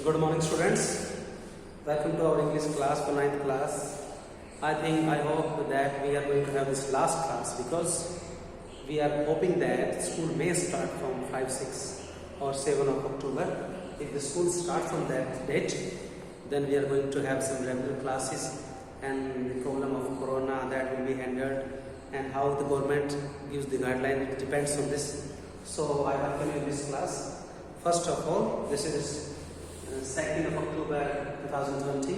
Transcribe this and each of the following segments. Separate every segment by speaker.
Speaker 1: Good morning, students. Welcome to our English class for 9th class. I hope that we are going to have this last class because we are hoping that school may start from 5, 6 or 7 of October. If the school starts on that date, then we are going to have some regular classes, and the problem of corona that will be handled and how the government gives the guideline, it depends on this. So I welcome you in this class. First of all, this is 2nd of October 2020.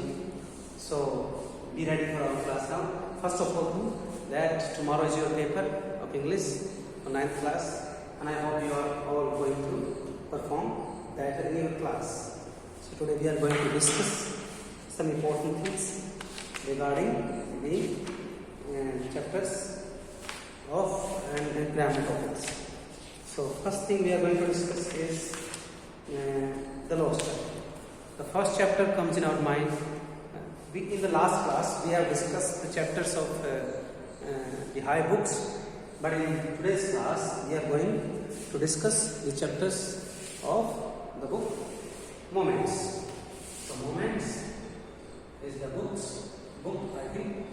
Speaker 1: So be ready for our class now. First of all, that tomorrow is your paper of English for 9th class, and I hope you are all going to perform that in your class. So today we are going to discuss some important things regarding the chapters of and grammar topics. So first thing we are going to discuss is the lost chapter. The first chapter comes in our mind. In the last class we have discussed the chapters of the high books, but in today's class we are going to discuss the chapters of the book Moments. So Moments is the book I think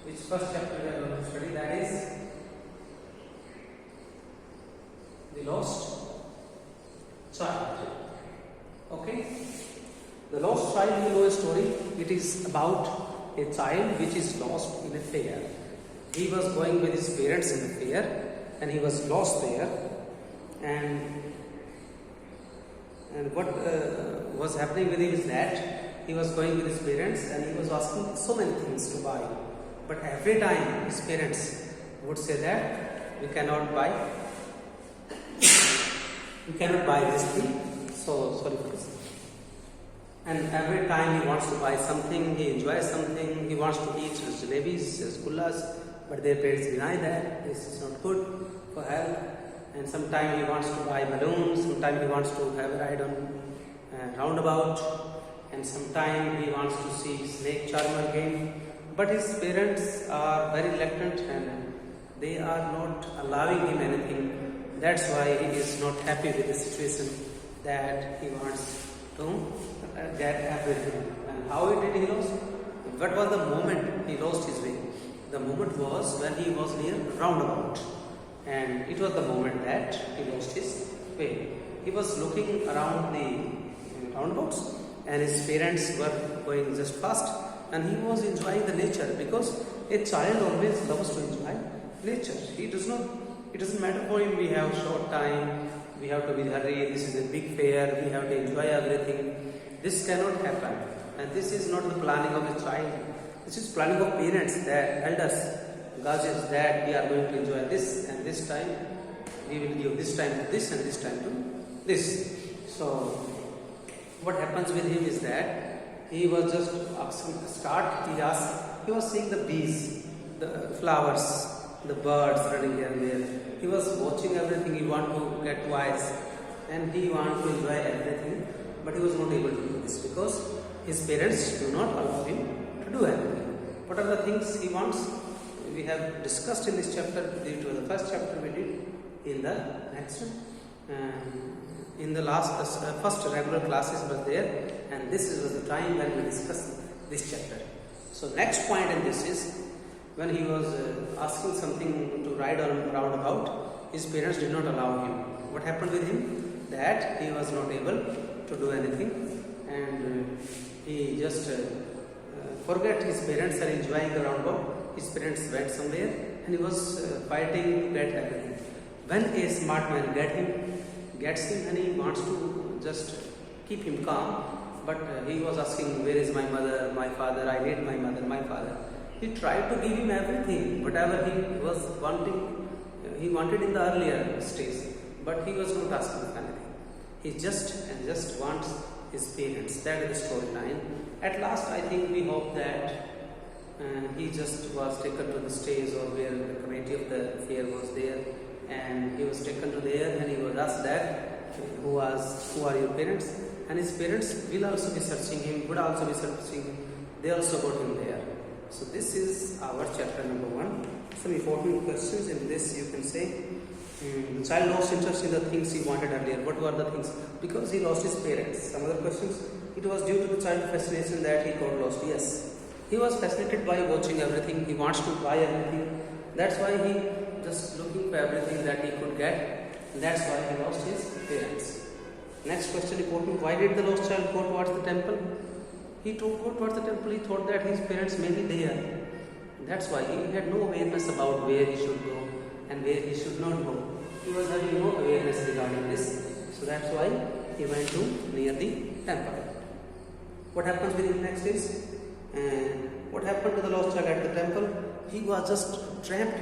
Speaker 1: which first chapter we are going to study, that is the lost child. Okay, the lost child, you know a story. It is about a child which is lost in a fair. He was going with his parents in the fair and he was lost there, and what was happening with him is that he was going with his parents and he was asking so many things to buy, but every time his parents would say that we cannot buy this thing. So sorry for this. And every time he wants to buy something, he enjoys something, he wants to eat jalebis, rasgullas, but their parents deny that this is not good for health. And sometimes he wants to buy balloons, sometimes he wants to have a ride on roundabout, and sometimes he wants to see snake charmer game. But his parents are very reluctant and they are not allowing him anything. That's why he is not happy with the situation that he wants to get everything. And how did he lose? What was the moment he lost his way? The moment was when he was near roundabout, and it was the moment that he lost his way. He was looking around the roundabouts and his parents were going just fast, and he was enjoying the nature, because a child always loves to enjoy nature. It doesn't matter for him, we have short time, we have to be hurry, this is a big fair, we have to enjoy everything. This cannot happen, and this is not the planning of a child. This is planning of parents, that elders, guardians, that we are going to enjoy this, and this time we will give this time to this and this time to this. So what happens with him is that he was just he was seeing the bees, the flowers, the birds running here and there. He was watching everything. He wanted to get wise and he wanted to enjoy everything, but he was not able to do this because his parents do not allow him to do anything. What are the things he wants? We have discussed in this chapter. Due to the first chapter we did in the next in the last first regular classes was there, and this was the time when we discussed this chapter. So next point in this is when he was asking something to ride on roundabout, his parents did not allow him. What happened with him? That he was not able to do anything, and he just forget his parents are enjoying the roundabout. His parents went somewhere and he was fighting to get everything. When a smart man gets him and he wants to just keep him calm, but he was asking, where is my mother, my father, I need my mother, my father. He tried to give him everything, whatever he was wanting, he wanted in the earlier stage, but he was not asking for anything. He just wants his parents. That is the storyline. At last, I think we hope that he just was taken to the stage or where the committee of the fair was there, and he was taken to there and he was asked that who are your parents, and his parents will also be searching him, would also be searching him. They also got him there. So this is our chapter number 1. Some important questions in this. You can say the child lost interest in the things he wanted earlier. What were the things? Because he lost his parents. Some other questions. it was due to the child fascination that he got lost. Yes, he was fascinated by watching everything. He wants to buy everything. That's why he just looking for everything that he could get. That's why he lost his parents. Next question important. Why did the lost child go towards the temple? He go towards the temple. He thought that his parents may be there. That's why he had no awareness about where he should go and where he should not go. He was having no awareness regarding this. So that's why he went to near the temple. What happens with him next is, what happened to the lost child at the temple? He was just trapped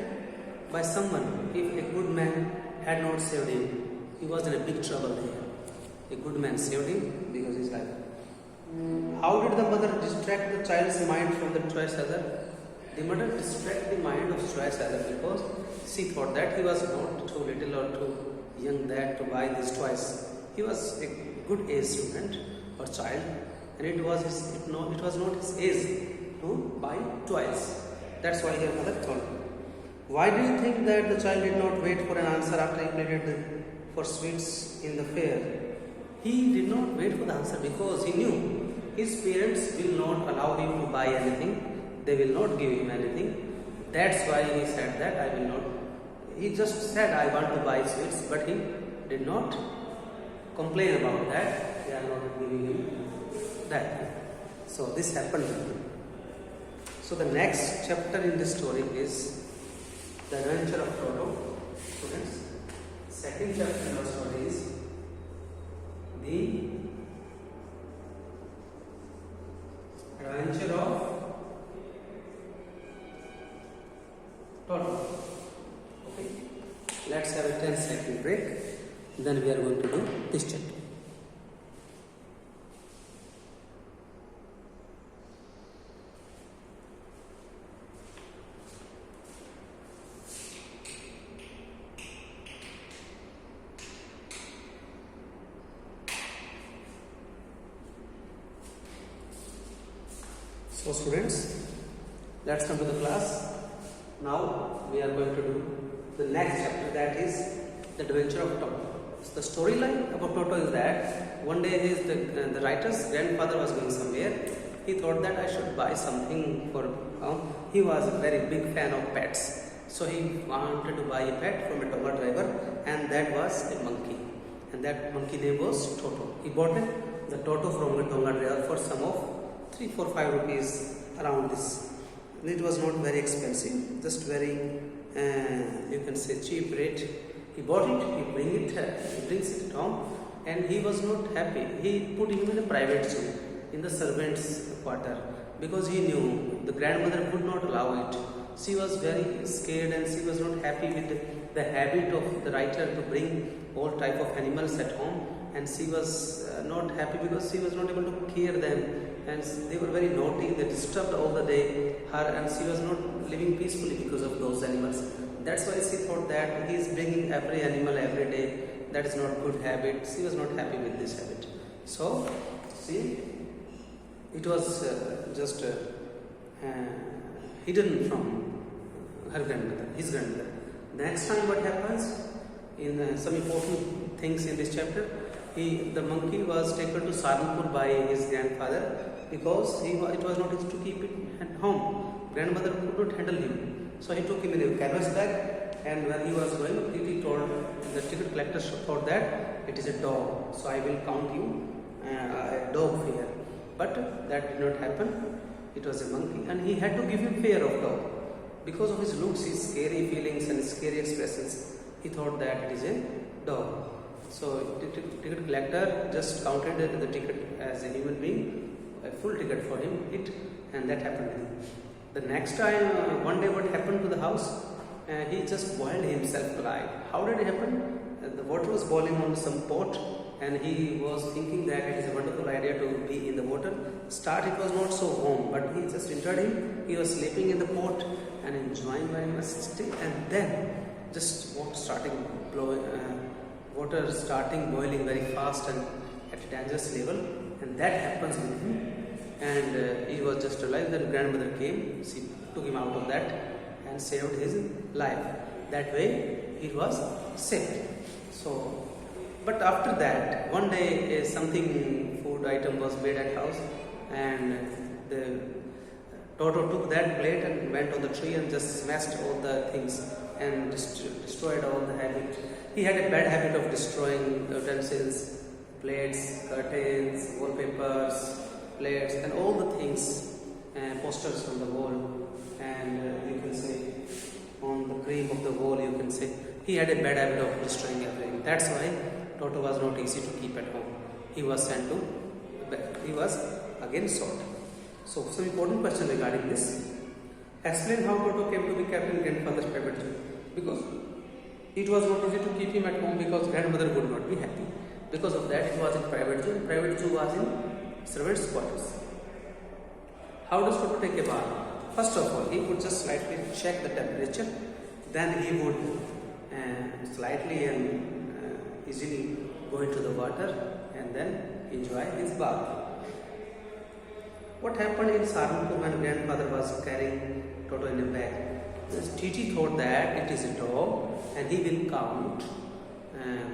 Speaker 1: by someone. If a good man had not saved him, he was in a big trouble there. A good man saved him because he's like, how did the mother distract the child's mind from the choice other? The mother distracted the mind of choice other because she thought that he was not too little or too young that to buy this toys. He was a good age student or child, and it was not his age to buy toys. That's why her mother told him. Why do you think that the child did not wait for an answer after he pleaded for sweets in the fair? He did not wait for the answer because he knew his parents will not allow him to buy anything. They will not give him anything. That's why he said that I will not. He just said I want to buy sweets, but he did not complain about that. They are not giving him that. So this happened to him. So the next chapter in this story is the adventure of Toto. Students, second chapter in the story is the adventure of Toto. Okay, let's have a 10-second break. Then we are going to do this chapter. So students, let's come to the class. Now we are going to do the next chapter, that is the adventure of Toto. So the storyline about Toto is that one day the writer's grandfather was going somewhere. He thought that I should buy something for he was a very big fan of pets. So he wanted to buy a pet from a Tonga driver, and that was a monkey. And that monkey name was Toto. He bought the Toto from a Tonga driver for some of 3, 4, 5 rupees around this. And it was not very expensive, just very you can say cheap rate. He bought it, he brings it home, and he was not happy. He put him in a private zoo in the servants' quarter because he knew the grandmother would not allow it. She was very scared and she was not happy with the habit of the writer to bring all type of animals at home, and she was not happy because she was not able to care them, and they were very naughty. They disturbed all the day her, and she was not living peacefully because of those animals. That's why she thought that he is bringing every animal every day. That is not good habit. She was not happy with this habit. So see, it was just hidden from her grandmother, his grandmother. Next time what happens in some important things in this chapter, the monkey was taken to Saharanpur by his grandfather because it was not easy to keep it at home. Grandmother could not handle him. So he took him in a canvas bag, and when he was going, he told the ticket collector thought that it is a dog. So I will count you a dog fare. But that did not happen. It was a monkey, and he had to give him fare of dog. Because of his looks, his scary feelings and scary expressions, he thought that it is a dog. So ticket collector just counted the ticket as a human being, a full ticket for him, and that happened to him. The next time, one day what happened to the house, he just boiled himself alive. How did it happen? The water was boiling on some pot, and he was thinking that it is a wonderful idea to be in the water. Start it was not so warm, but he just entered him. He was sleeping in the pot and enjoying very much still, and then just water starting boiling very fast and at a dangerous level, and that happens with him. And he was just alive. Then grandmother came, she took him out of that and saved his life. That way he was saved. So, but after that, one day something food food item was made at house, and the Toto took that plate and went on the tree and just smashed all the things and destroyed all the habit. He had a bad habit of destroying utensils, plates, curtains, wallpapers, plates, and all the things, posters on the wall, and you can say on the cream of the wall, you can say he had a bad habit of destroying everything. That's why Toto was not easy to keep at home. He was sent to, he was again sold. So, some important question regarding this. Explain how Toto came to be kept in grandfather's private zoo. Because it was not easy to keep him at home because grandmother would not be happy. Because of that, it was in private zoo. Private zoo was in servants' quarters. How does Toto take a bath? First of all, he would just slightly check the temperature. Then he would slightly and easily go into the water and then enjoy his bath. What happened in Saharanpur when grandfather was carrying Toto in a bag? Titi thought that it is a dog and he will count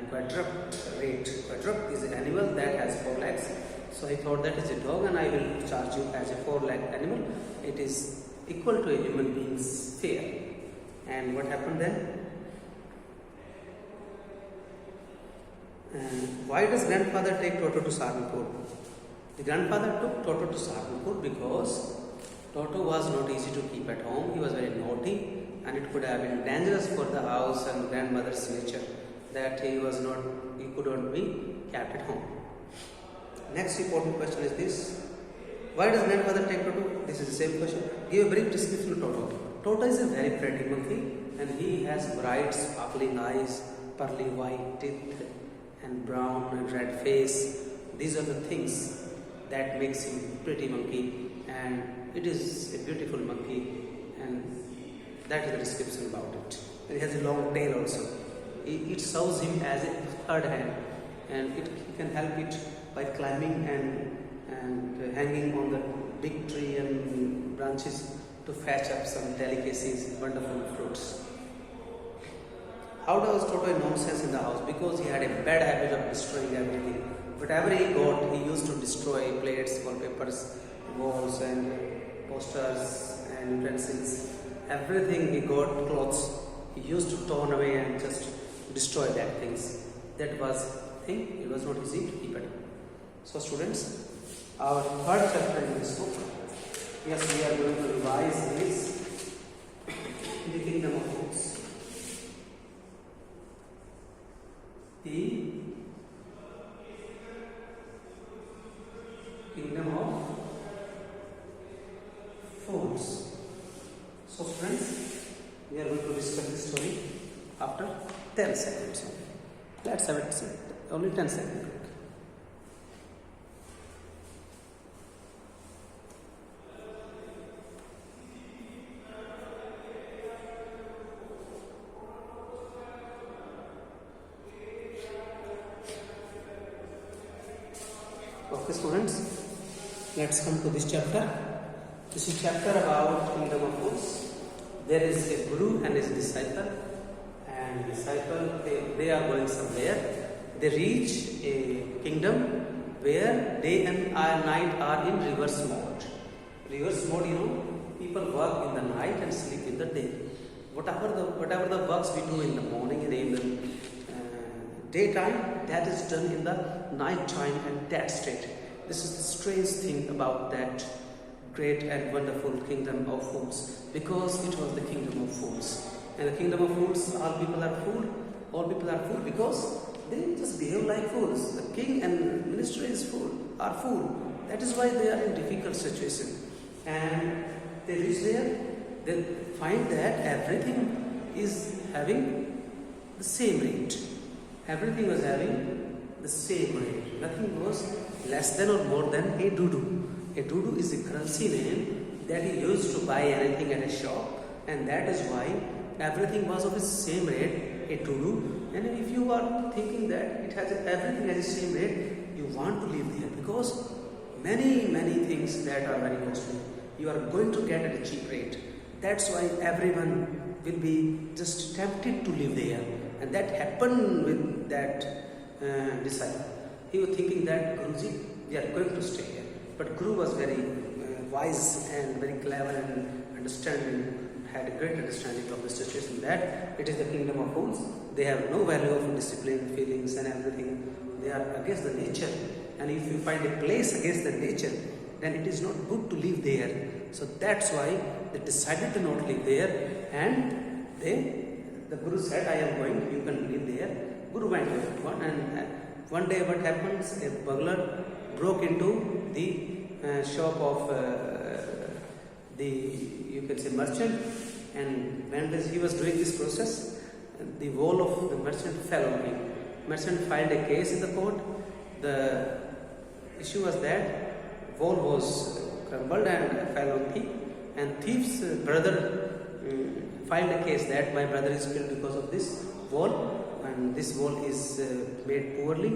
Speaker 1: quadrupt rate. Quadrupt is an animal that has 4 legs. So he thought that is a dog and I will charge you as a 4-legged animal. It is equal to a human being's fare. And what happened then? Why does grandfather take Toto to Saharanpur? The grandfather took Toto to Saharanpur because Toto was not easy to keep at home. He was very naughty and it could have been dangerous for the house and grandmother's nature that he could not be kept at home. Next important question is this. Why does grandfather take Toto? This is the same question. Give a brief description of Toto. Toto is a very pretty monkey and he has bright sparkling eyes, pearly white teeth and brown and red face. These are the things that makes him pretty monkey, and it is a beautiful monkey, and that is the description about it. And it has a long tail also. It serves him as a third hand, and it can help it by climbing and hanging on the big tree and branches to fetch up some delicacies, wonderful fruits. How does Toto a nonsense in the house? Because he had a bad habit of destroying everything. Whatever he got, he used to destroy plates, wallpapers, walls and posters and utensils. Everything he got, clothes, he used to turn away and just destroy that things. That was thing, it was not easy to keep it. So students, our third chapter in this book, yes, we are going to revise this, the Kingdom of Fools. The Kingdom of Fools. So friends, we are going to discuss this story after 10 seconds. Let's have it only 10 seconds. Okay students, let's come to this chapter. This is chapter about Kingdom of Fools. There is a guru and his disciple, and disciple they are going somewhere. They reach a kingdom where day and night are in reverse mode. Reverse mode, people work in the night and sleep in the day. Whatever the works we do in the morning and in the daytime, that is done in the night time and that state. This is the strange thing about that great and wonderful kingdom of fools, because it was the kingdom of fools. And the kingdom of fools, all people are fool because they just behave like fools. The king and minister is are fool. That is why they are in difficult situation. And they reach there, they find that everything is having the same rate. Everything was having the same rate. Nothing was less than or more than a dudu. A dudu is a currency name that he used to buy anything at a shop, and that is why everything was of the same rate, a dudu. And if you are thinking that everything has the same rate, you want to live there because many things that are very costly you are going to get at a cheap rate. That's why everyone will be just tempted to live there. And that happened with that disciple. He was thinking that, Guruji, we are going to stay here. But Guru was very wise and very clever and understanding, had a great understanding of the situation that it is the kingdom of fools. They have no value of discipline, feelings and everything. They are against the nature. And if you find a place against the nature, then it is not good to live there. So that's why they decided to not live there, and the Guru said, I am going, you can live there. Guru went there. And one day what happens, a burglar broke into the shop of the, you can say, merchant, and when he was doing this process, the wall of the merchant fell on him. Merchant filed a case in the court. The issue was that wall was crumbled and fell on thief, and thief's brother filed a case that my brother is killed because of this wall, and this wall is made poorly,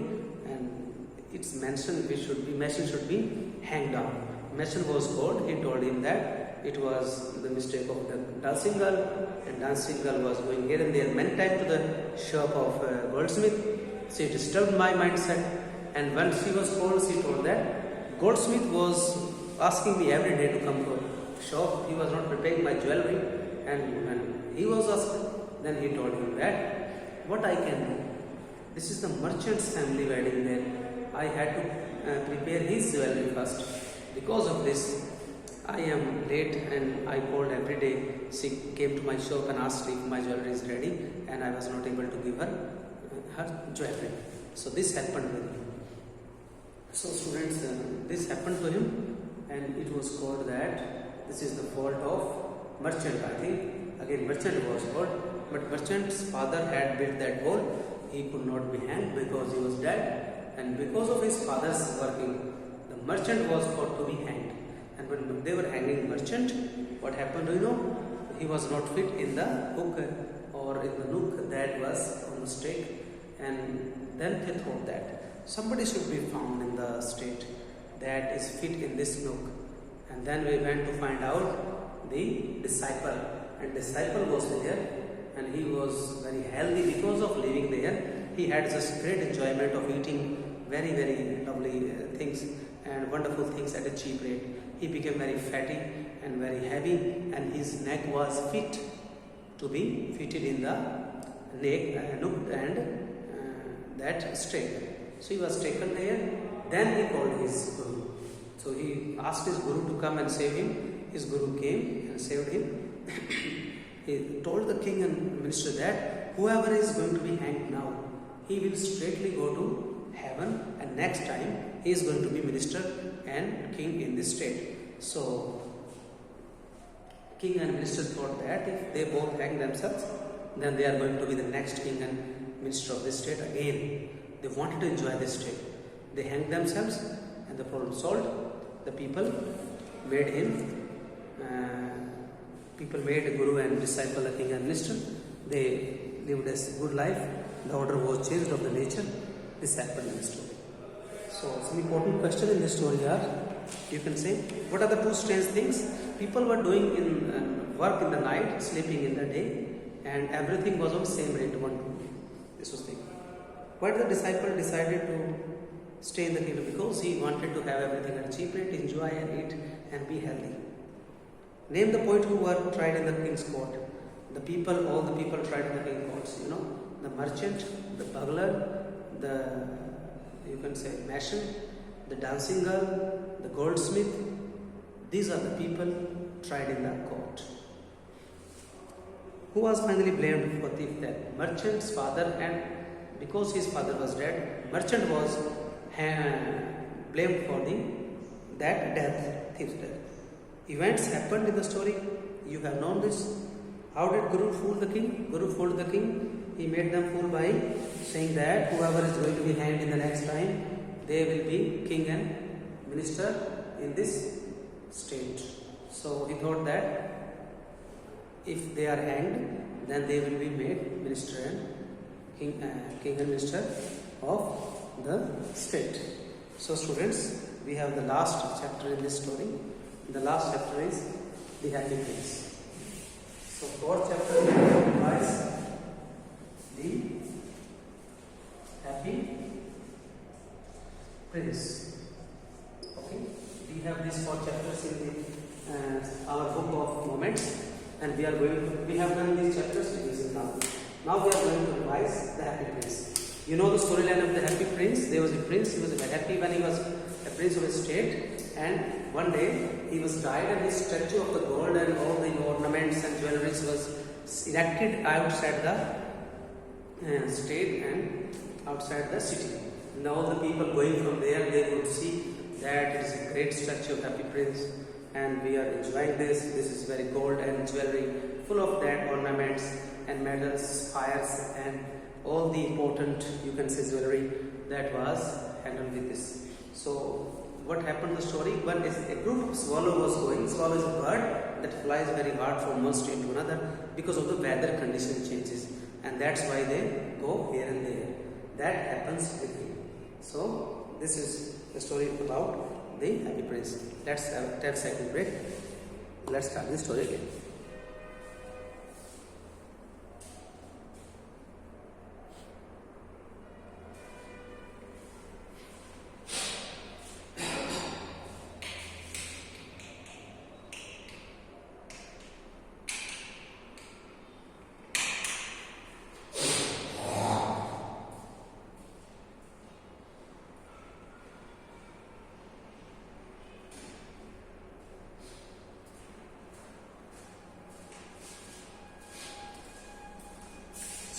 Speaker 1: and it's mentioned mason should be hanged down. Mason was called. He told him that it was the mistake of the dancing girl, and dancing girl was going here and there many times to the shop of goldsmith. She disturbed my mindset, and when she was called, she told that goldsmith was asking me every day to come to shop. He was not repaying my jewelry, and when he was asked, then he told him that what I can do. This is the merchant's family wedding there. I had to prepare his jewelry first. Because of this, I am late, and I called every day. She came to my shop and asked if my jewelry is ready, and I was not able to give her jewelry. So this happened with him. So students, this happened to him, and it was called that this is the fault of merchant. I think again merchant was called, but merchant's father had built that wall. He could not be hanged because he was dead, and because of his father's working, the merchant was thought to be hanged. And when they were hanging merchant, what happened? He was not fit in the hook or in the nook that was on the stake, and then they thought that somebody should be found in the state that is fit in this nook. And then we went to find out the disciple, and disciple was there, and he was very healthy because of living there. He had just great enjoyment of eating very, very lovely things and wonderful things at a cheap rate. He became very fatty and very heavy, and his neck was fit to be fitted in the nook and that stake. So he was taken there. Then he called his Guru. So he asked his Guru to come and save him. His Guru came and saved him. He told the king and minister that whoever is going to be hanged now, he will straightly go to heaven, and next time he is going to be minister and king in this state. So king and minister thought that if they both hang themselves, then they are going to be the next king and minister of this state again. They wanted to enjoy this state. They hanged themselves, and the problem solved. The people made him, people made a Guru and disciple a king and minister. They lived a good life. The order was changed of the nature. This happened in the story. So some important question in this story are, you can say, what are the two strange things? People were doing in work in the night, sleeping in the day, and everything was on same rate, 1 to 2. This was the thing. Why did the disciple decided to stay in the kingdom? Because he wanted to have everything at a cheap rate, enjoy and eat and be healthy. Name the poet who were tried in the king's court. The people, all the people tried in the king's courts. The merchant, the burglar, you can say mason, the dancing girl, the goldsmith. These are the people tried in the court. Who was finally blamed for thief death? Merchant's father, and because his father was dead, merchant was blamed for that death, thief's death. Events happened in the story. You have known this. How did Guru fool the king? Guru fooled the king. He made them fool by saying that whoever is going to be hanged in the next time, they will be king and minister in this state. So he thought that if they are hanged, then they will be made minister and king and minister of the state. So students, we have the last chapter in this story. The last chapter is the happy prince. So fourth chapter implies the happy prince. Now we are going to revise the Happy Prince. You know the storyline of the Happy Prince. There was a prince. He was very happy when he was a prince of a state. And one day he was died, and his statue of the gold and all the ornaments and jewelries was erected outside the state and outside the city. And all the people going from there, they would see that it is a great statue of Happy Prince, and we are enjoying this. This is very gold and jewelry, full of that ornaments and medals, fires, and all the important, you can say, jewelry that was handled with this. So what happened in the story? One is a group of swallow was going. Swallow is a bird that flies very hard from one state to another because of the weather condition changes, and that's why they go here and there. That happens with him. So this is the story about the Happy Prince. Let's have a 10-second break. Let's start the story again.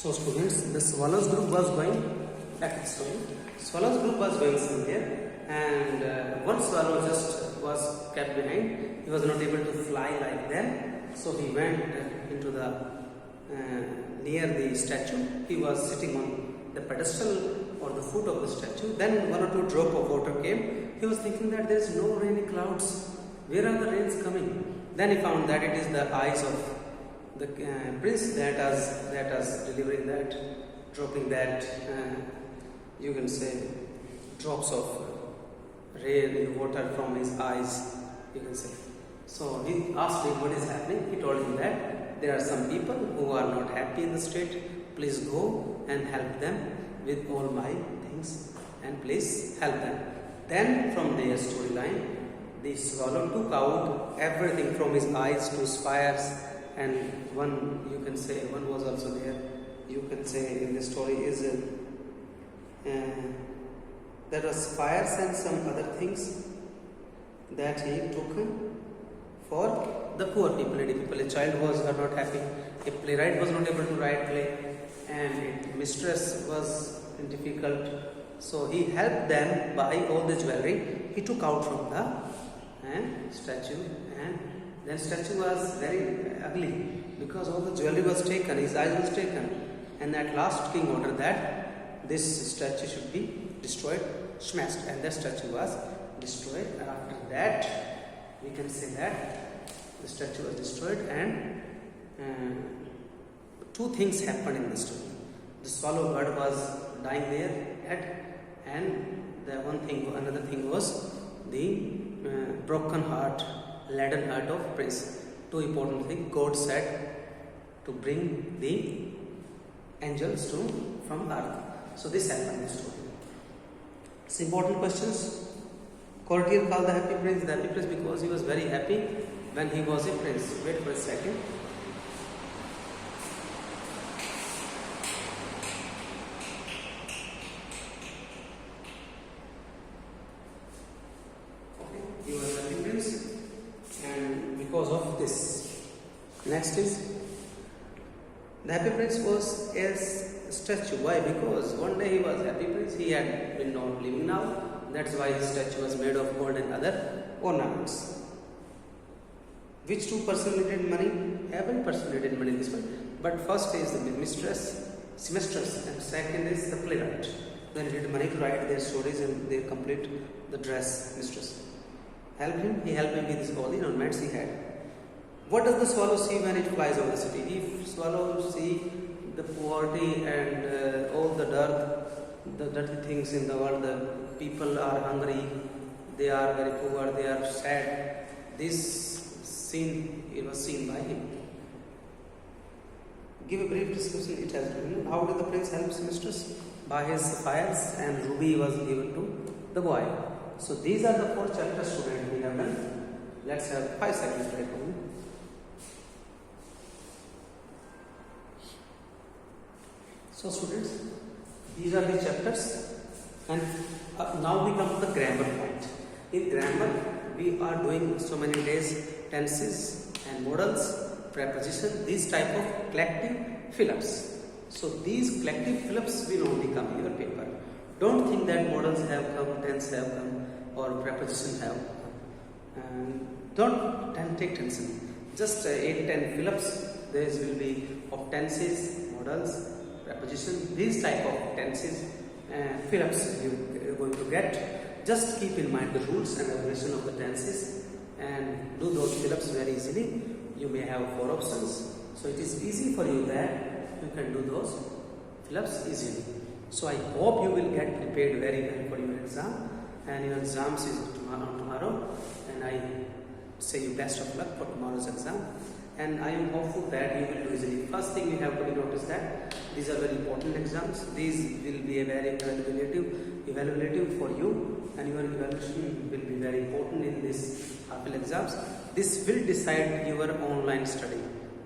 Speaker 1: So students, the swallows group was going back to the story. Swallows group was going somewhere, and one swallow just was kept behind. He was not able to fly like them, so he went into the near the statue. He was sitting on the pedestal or the foot of the statue. Then one or two drop of water came. He was thinking that there is no rainy clouds. Where are the rains coming? Then he found that it is the eyes of the prince that was delivering that, dropping that, you can say, drops of rain water from his eyes, you can say. So he asked him what is happening. He told him that there are some people who are not happy in the state. Please go and help them with all my things, and please help them. Then from their storyline, the swallow took out everything from his eyes to his fires. And one, you can say, one was also there, you can say, in the story is there was fires and some other things that he took for the poor people, needy people. A child was not happy, a playwright was not able to write play, and a mistress was difficult. So he helped them buy all the jewelry he took out from the statue, and then statue was very ugly because all the jewelry was taken, his eyes was taken, and at last king ordered that this statue should be destroyed, smashed, and that statue was destroyed. And after that, we can say that the statue was destroyed, and two things happened in the story. The swallow bird was dying there, and another thing was the broken heart, leaden heart of prince. Two important things. God said to bring the angels from earth. So this happened in the story. It's important questions. Courtier called the Happy Prince because he was very happy when he was a prince. Wait for a second. Okay, he was a happy prince, and because of this. Next is, the Happy Prince was a statue. Why? Because one day he was Happy Prince, he had been not living now. That's why his statue was made of gold and other ornaments. Which two person needed money? Every person needed money in this one. But first is the mistress, seamstress, and second is the playwright. They needed money to write their stories and they complete the dress mistress. Help him, he helped him with all the ornaments he had. What does the swallow see when it flies over the city? If swallows see the poverty and all the dirty things in the world, the people are hungry, they are very poor, they are sad. This scene, it was seen by him. Give a brief description. It has been. How did the prince help his mistress? By his fires, and ruby was given to the boy. So these are the 4 chapters, students, we have done. Let's have 5 seconds break. So students, these are the chapters, and now we come to the grammar point. In grammar, we are doing so many days tenses and modals, preposition, these type of collective fill-ups. So these collective fill-ups will only come in your paper. Don't think that modals have come, tense have come, or preposition have come. Don't take tension. Just 8-10 fill-ups. There will be of tenses, modals, preposition, these type of tenses fill-ups you are going to get. Just keep in mind the rules and regulation of the tenses and do those fill-ups very easily. You may have 4 options, so it is easy for you that you can do those fill-ups easily. So I hope you will get prepared very well for your exam, and your exams is tomorrow, and I say you best of luck for tomorrow's exam. And I am hopeful that you will do easily. First thing you have to notice that these are very important exams. These will be a very evaluative for you, and your evaluation will be very important in this HAFL exams. This will decide your online study.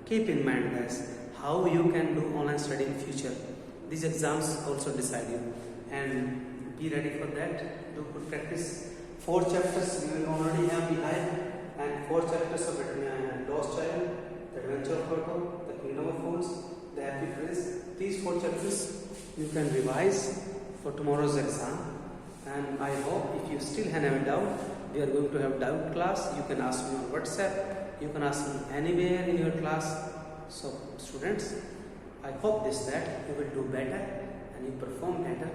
Speaker 1: Keep in mind this, how you can do online study in future. These exams also decide you, and be ready for that. Do good practice. 4 chapters you will already have behind, and 4 chapters of Lost Child, The Adventure of Toto, The Kingdom of Fools, The Happy Prince. These 4 chapters you can revise for tomorrow's exam. And I hope if you still have a doubt, we are going to have doubt class. You can ask me on WhatsApp. You can ask me anywhere in your class. So students, I hope that you will do better and you perform better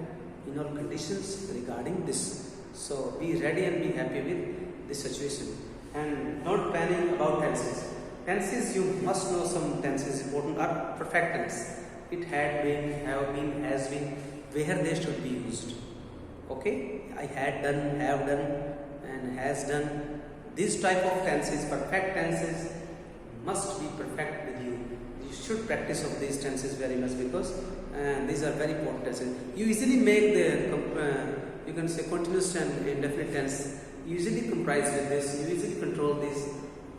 Speaker 1: in all conditions regarding this. So be ready and be happy with this situation. And don't panic about tenses. Tenses, you must know some tenses important are perfect tense. It had been, have been, has been, where they should be used. Okay, I had done, have done, and has done. This type of tenses, perfect tenses, must be perfect with you. You should practice of these tenses very much, because these are very important tenses. You easily make the you can say continuous and indefinite tense. You easily comprise with this. You easily control these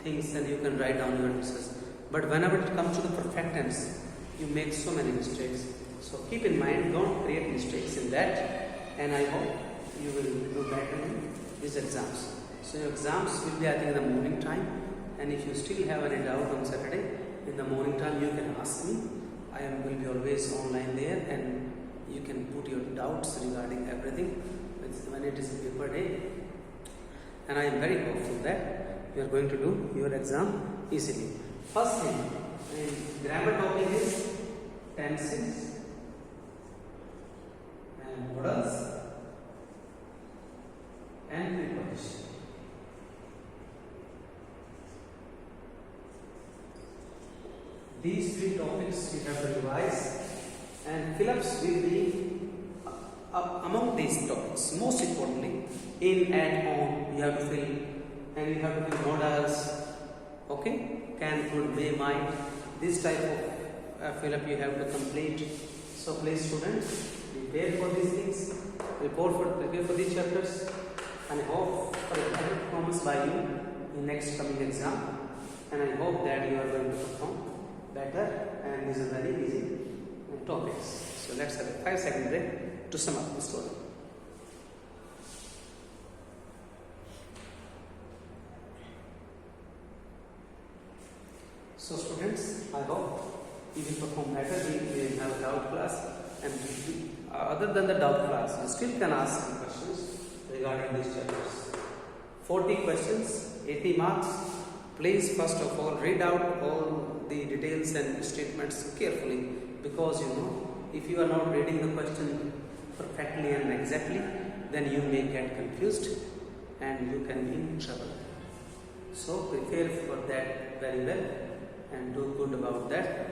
Speaker 1: things, and you can write down your answers. But whenever it comes to the perfect tense, you make so many mistakes. So keep in mind, don't create mistakes in that. And I hope you will do better in these exams. So your exams will be, I think, in the morning time. And if you still have any doubt on Saturday, in the morning time you can ask me. I will be always online there, and you can put your doubts regarding everything when it is a paper day. And I am very hopeful that you are going to do your exam easily. First thing, grammar topic is tenses and modals and preposition. These 3 topics you have to revise, and fill-ups will be among these topics. Most importantly, in and on you have to fill, and you have to fill modals. Okay, can, could, may, might. This type of fill-up you have to complete. So please students, prepare for these things, prepare for these chapters, and I hope for a better performance by you in next coming exam. And I hope that you are going to perform better, and these are very easy topics. So let's have a 5-second break to sum up the story. So students, I hope you will perform better. We will have a doubt class, and other than the doubt class, you still can ask some questions regarding these chapters. 40 questions, 80 marks. Please first of all read out all the details and statements carefully, because if you are not reading the question perfectly and exactly, then you may get confused and you can be in trouble. So prepare for that very well and do good about that,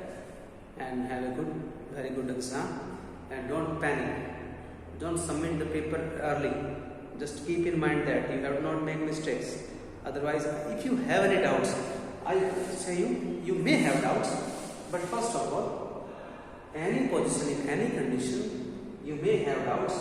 Speaker 1: and have a very good exam. And don't panic. Don't submit the paper early. Just keep in mind that you have not make mistakes. Otherwise, if you have any doubts, I say you may have doubts, but first of all, any position in any condition, you may have doubts,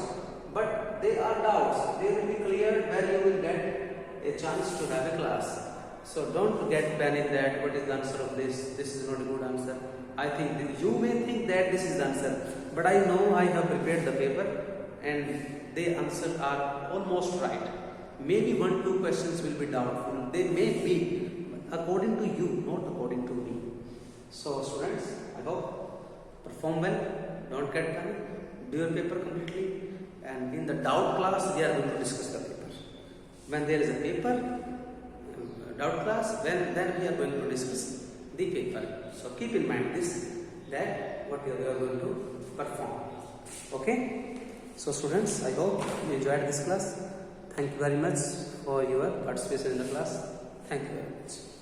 Speaker 1: but they are doubts. They will be cleared where you will get a chance to have a class. So don't get panicked that what is the answer of this? This is not a good answer. I think you may think that this is the answer, but I know I have prepared the paper and the answers are almost right. Maybe 1-2 questions will be doubtful. They may be according to you, not according to me. So students, I hope perform well, don't get panic, do your paper completely, and in the doubt class we are going to discuss the paper. When there is a paper, doubt class, then we are going to discuss the paper. So keep in mind this, that what we are going to perform. Okay? So students, I hope you enjoyed this class. Thank you very much for your participation in the class. Thank you very much.